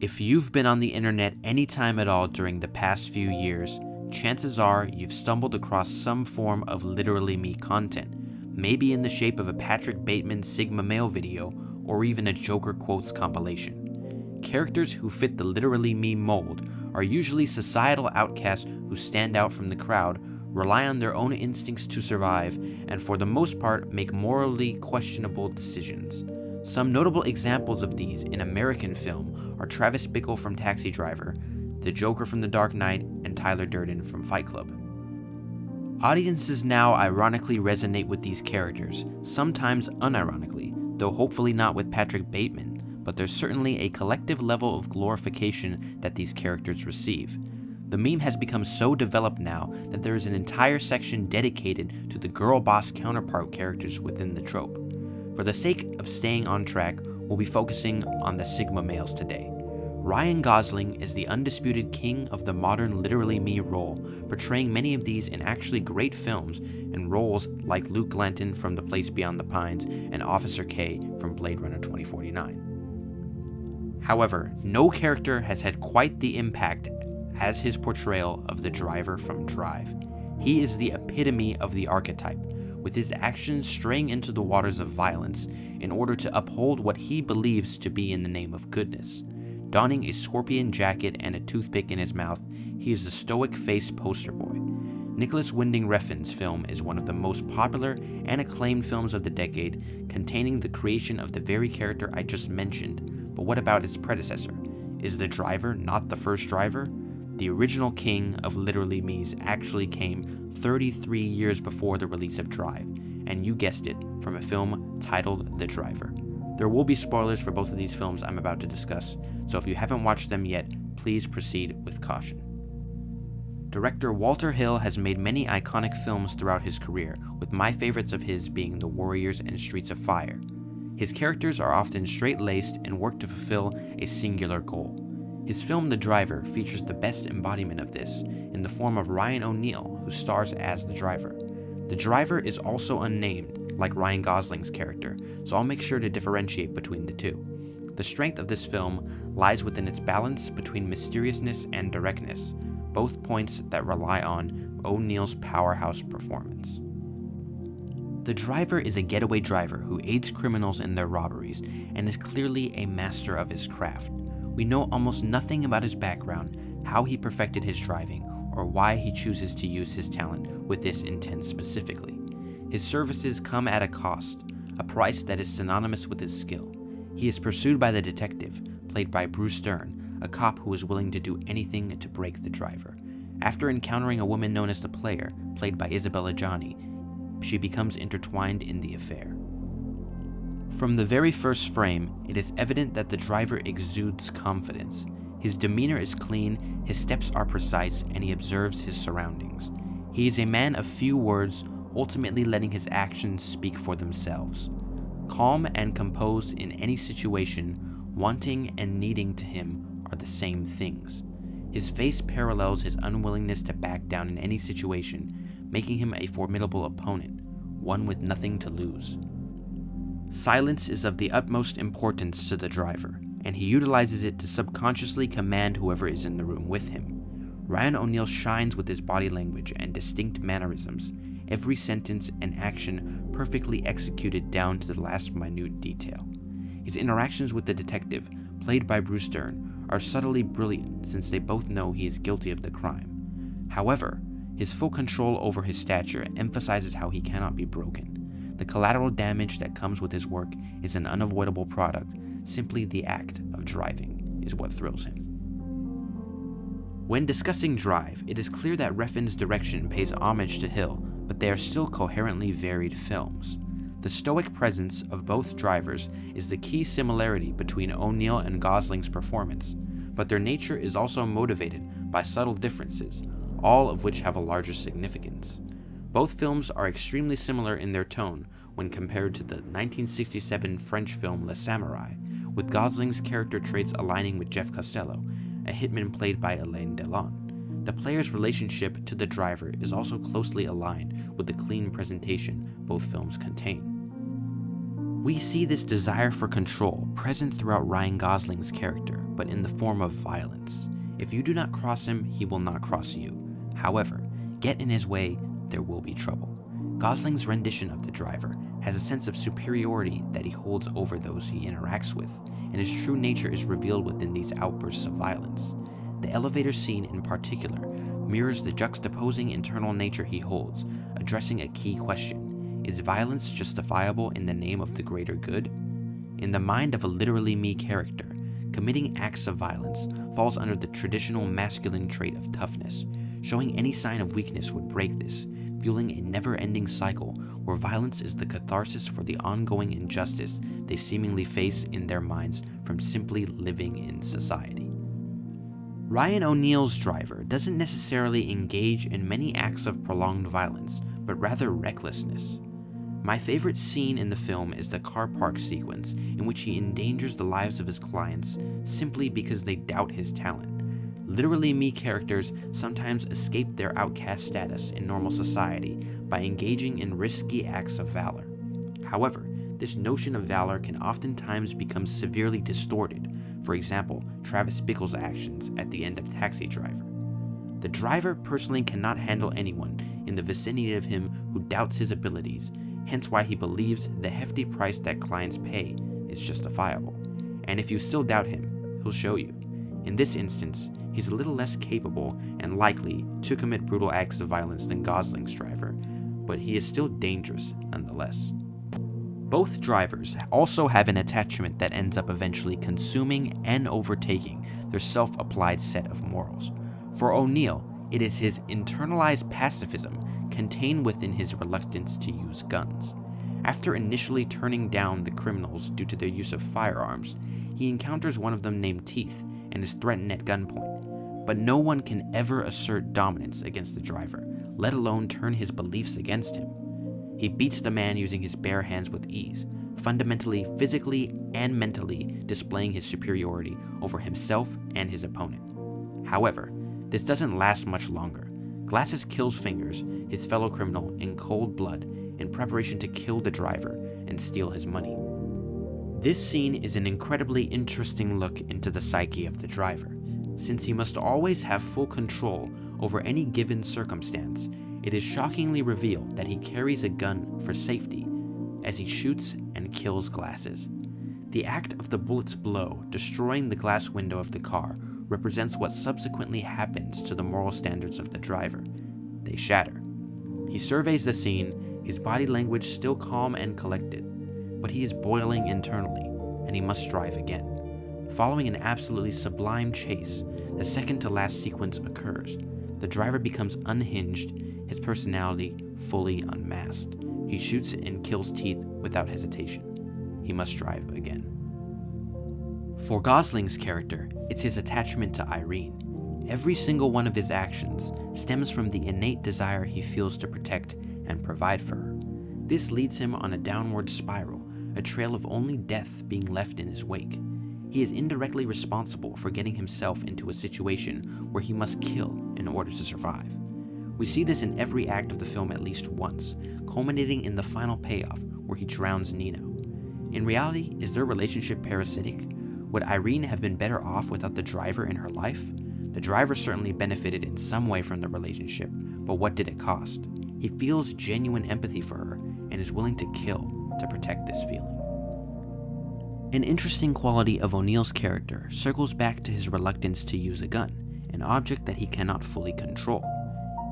If you've been on the internet any time at all during the past few years, chances are you've stumbled across some form of Literally Me content, maybe in the shape of a Patrick Bateman Sigma Male video or even a Joker quotes compilation. Characters who fit the Literally Me mold are usually societal outcasts who stand out from the crowd, rely on their own instincts to survive, and for the most part make morally questionable decisions. Some notable examples of these in American film are Travis Bickle from Taxi Driver, the Joker from The Dark Knight, and Tyler Durden from Fight Club. Audiences now ironically resonate with these characters, sometimes unironically, though hopefully not with Patrick Bateman, but there's certainly a collective level of glorification that these characters receive. The meme has become so developed now that there is an entire section dedicated to the girl boss counterpart characters within the trope. For the sake of staying on track, we'll be focusing on the Sigma males today. Ryan Gosling is the undisputed king of the modern Literally Me role, portraying many of these in actually great films and roles like Luke Glanton from The Place Beyond the Pines and Officer K from Blade Runner 2049. However, no character has had quite the impact as his portrayal of the driver from Drive. He is the epitome of the archetype, with his actions straying into the waters of violence in order to uphold what he believes to be in the name of goodness. Donning a scorpion jacket and a toothpick in his mouth, he is the stoic-faced poster boy. Nicholas Winding Refn's film is one of the most popular and acclaimed films of the decade, containing the creation of the very character I just mentioned. But what about its predecessor? Is the driver not the first driver? The original king of Literally Me's actually came 33 years before the release of Drive, and you guessed it, from a film titled The Driver. There will be spoilers for both of these films I'm about to discuss, so if you haven't watched them yet, please proceed with caution. Director Walter Hill has made many iconic films throughout his career, with my favorites of his being The Warriors and Streets of Fire. His characters are often straight-laced and work to fulfill a singular goal. His film The Driver features the best embodiment of this, in the form of Ryan O'Neal, who stars as the driver. The driver is also unnamed, like Ryan Gosling's character, so I'll make sure to differentiate between the two. The strength of this film lies within its balance between mysteriousness and directness, both points that rely on O'Neal's powerhouse performance. The driver is a getaway driver who aids criminals in their robberies and is clearly a master of his craft. We know almost nothing about his background, how he perfected his driving, or why he chooses to use his talent with this intent specifically. His services come at a cost, a price that is synonymous with his skill. He is pursued by the detective, played by Bruce Dern, a cop who is willing to do anything to break the driver. After encountering a woman known as the Player, played by Isabella Jonny, she becomes intertwined in the affair. From the very first frame, it is evident that the driver exudes confidence. His demeanor is clean, his steps are precise, and he observes his surroundings. He is a man of few words, ultimately letting his actions speak for themselves. Calm and composed in any situation, wanting and needing to him are the same things. His face parallels his unwillingness to back down in any situation, making him a formidable opponent, one with nothing to lose. Silence is of the utmost importance to the driver, and he utilizes it to subconsciously command whoever is in the room with him. Ryan O'Neal shines with his body language and distinct mannerisms, every sentence and action perfectly executed down to the last minute detail. His interactions with the detective, played by Bruce Dern, are subtly brilliant since they both know he is guilty of the crime. However, his full control over his stature emphasizes how he cannot be broken. The collateral damage that comes with his work is an unavoidable product. Simply the act of driving is what thrills him. When discussing Drive, it is clear that Refn's direction pays homage to Hill, but they are still coherently varied films. The stoic presence of both drivers is the key similarity between O'Neal and Gosling's performance, but their nature is also motivated by subtle differences, all of which have a larger significance. Both films are extremely similar in their tone when compared to the 1967 French film Le Samurai, with Gosling's character traits aligning with Jeff Costello, a hitman played by Alain Delon. The player's relationship to the driver is also closely aligned with the clean presentation both films contain. We see this desire for control present throughout Ryan Gosling's character, but in the form of violence. If you do not cross him, he will not cross you. However, get in his way, there will be trouble. Gosling's rendition of the driver has a sense of superiority that he holds over those he interacts with, and his true nature is revealed within these outbursts of violence. The elevator scene in particular mirrors the juxtaposing internal nature he holds, addressing a key question: is violence justifiable in the name of the greater good? In the mind of a literally me character, committing acts of violence falls under the traditional masculine trait of toughness. Showing any sign of weakness would break this, fueling a never-ending cycle where violence is the catharsis for the ongoing injustice they seemingly face in their minds from simply living in society. Ryan O'Neal's driver doesn't necessarily engage in many acts of prolonged violence, but rather recklessness. My favorite scene in the film is the car park sequence in which he endangers the lives of his clients simply because they doubt his talent. Literally me characters sometimes escape their outcast status in normal society by engaging in risky acts of valor. However, this notion of valor can oftentimes become severely distorted. For example, Travis Bickle's actions at the end of Taxi Driver. The driver personally cannot handle anyone in the vicinity of him who doubts his abilities, hence why he believes the hefty price that clients pay is justifiable. And if you still doubt him, he'll show you. In this instance, he's a little less capable and likely to commit brutal acts of violence than Gosling's driver, but he is still dangerous nonetheless. Both drivers also have an attachment that ends up eventually consuming and overtaking their self-applied set of morals. For O'Neal, it is his internalized pacifism contained within his reluctance to use guns. After initially turning down the criminals due to their use of firearms, he encounters one of them named Teeth and is threatened at gunpoint. But no one can ever assert dominance against the driver, let alone turn his beliefs against him. He beats the man using his bare hands with ease, fundamentally, physically, and mentally displaying his superiority over himself and his opponent. However, this doesn't last much longer. Glasses kills Fingers, his fellow criminal, in cold blood in preparation to kill the driver and steal his money. This scene is an incredibly interesting look into the psyche of the driver. Since he must always have full control over any given circumstance, it is shockingly revealed that he carries a gun for safety as he shoots and kills Glasses. The act of the bullet's blow destroying the glass window of the car represents what subsequently happens to the moral standards of the driver. They shatter. He surveys the scene, his body language still calm and collected, but he is boiling internally, and he must strive again. Following an absolutely sublime chase, the second to last sequence occurs. The driver becomes unhinged, his personality fully unmasked. He shoots and kills Teeth without hesitation. He must strive again. For Gosling's character, it's his attachment to Irene. Every single one of his actions stems from the innate desire he feels to protect and provide for her. This leads him on a downward spiral, a trail of only death being left in his wake. He is indirectly responsible for getting himself into a situation where he must kill in order to survive. We see this in every act of the film at least once, culminating in the final payoff where he drowns Nino. In reality, is their relationship parasitic? Would Irene have been better off without the driver in her life? The driver certainly benefited in some way from the relationship, but what did it cost? He feels genuine empathy for her and is willing to kill to protect this feeling. An interesting quality of O'Neal's character circles back to his reluctance to use a gun, an object that he cannot fully control.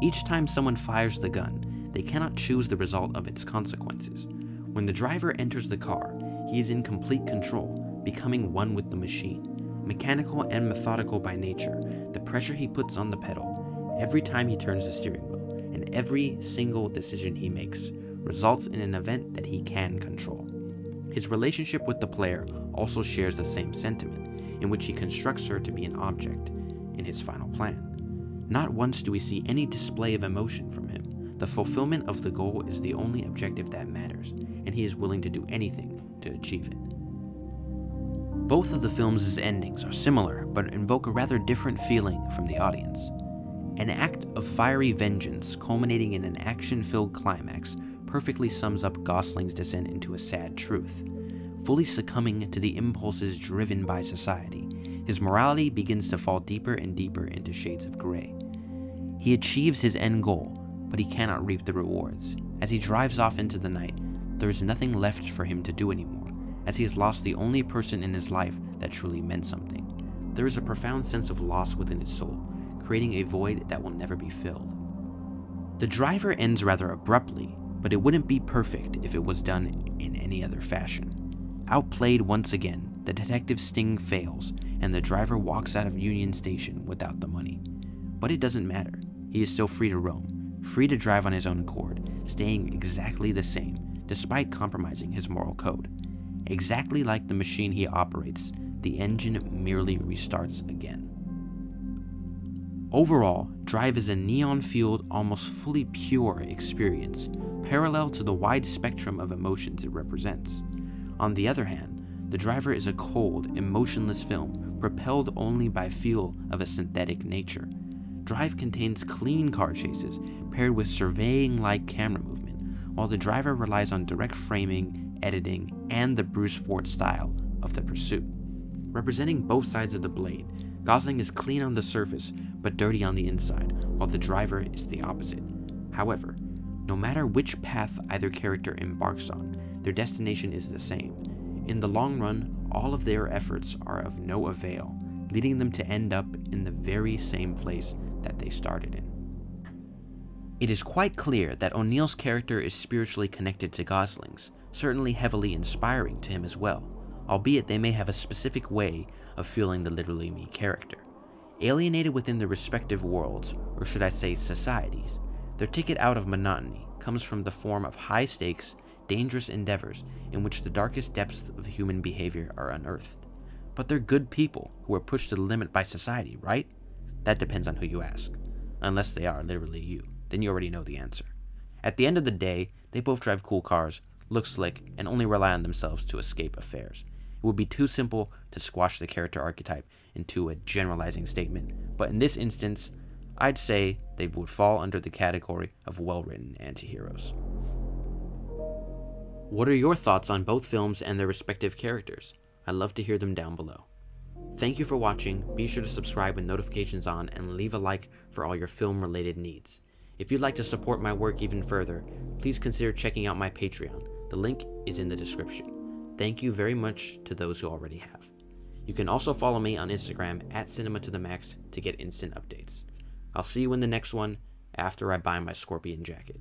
Each time someone fires the gun, they cannot choose the result of its consequences. When the driver enters the car, he is in complete control, becoming one with the machine. Mechanical and methodical by nature, the pressure he puts on the pedal, every time he turns the steering wheel, and every single decision he makes, results in an event that he can control. His relationship with the player also shares the same sentiment, in which he constructs her to be an object in his final plan. Not once do we see any display of emotion from him. The fulfillment of the goal is the only objective that matters, and he is willing to do anything to achieve it. Both of the film's endings are similar, but invoke a rather different feeling from the audience. An act of fiery vengeance culminating in an action-filled climax perfectly sums up Gosling's descent into a sad truth. Fully succumbing to the impulses driven by society, his morality begins to fall deeper and deeper into shades of gray. He achieves his end goal, but he cannot reap the rewards. As he drives off into the night, there is nothing left for him to do anymore, as he has lost the only person in his life that truly meant something. There is a profound sense of loss within his soul, creating a void that will never be filled. The Driver ends rather abruptly, but it wouldn't be perfect if it was done in any other fashion. Outplayed once again, the detective's sting fails, and the driver walks out of Union Station without the money. But it doesn't matter. He is still free to roam, free to drive on his own accord, staying exactly the same, despite compromising his moral code. Exactly like the machine he operates, the engine merely restarts again. Overall, Drive is a neon-fueled, almost fully pure experience, parallel to the wide spectrum of emotions it represents. On the other hand, The Driver is a cold, emotionless film, propelled only by feel of a synthetic nature. Drive contains clean car chases, paired with surveying-like camera movement, while The Driver relies on direct framing, editing, and the Bruce Ford style of the pursuit. Representing both sides of the blade, Gosling is clean on the surface, but dirty on the inside, while The Driver is the opposite. However, no matter which path either character embarks on, their destination is the same. In the long run, all of their efforts are of no avail, leading them to end up in the very same place that they started in. It is quite clear that O'Neill's character is spiritually connected to Gosling's, certainly heavily inspiring to him as well, albeit they may have a specific way of feeling the literally me character. Alienated within their respective worlds, or should I say societies, their ticket out of monotony comes from the form of high-stakes, dangerous endeavors in which the darkest depths of human behavior are unearthed. But they're good people who are pushed to the limit by society, right? That depends on who you ask. Unless they are literally you, then you already know the answer. At the end of the day, they both drive cool cars, look slick, and only rely on themselves to escape affairs. It would be too simple to squash the character archetype into a generalizing statement, but in this instance, I'd say they would fall under the category of well-written anti-heroes. What are your thoughts on both films and their respective characters? I'd love to hear them down below. Thank you for watching. Be sure to subscribe with notifications on and leave a like for all your film-related needs. If you'd like to support my work even further, please consider checking out my Patreon. The link is in the description. Thank you very much to those who already have. You can also follow me on Instagram @CinemaToTheMax to get instant updates. I'll see you in the next one after I buy my Scorpion jacket.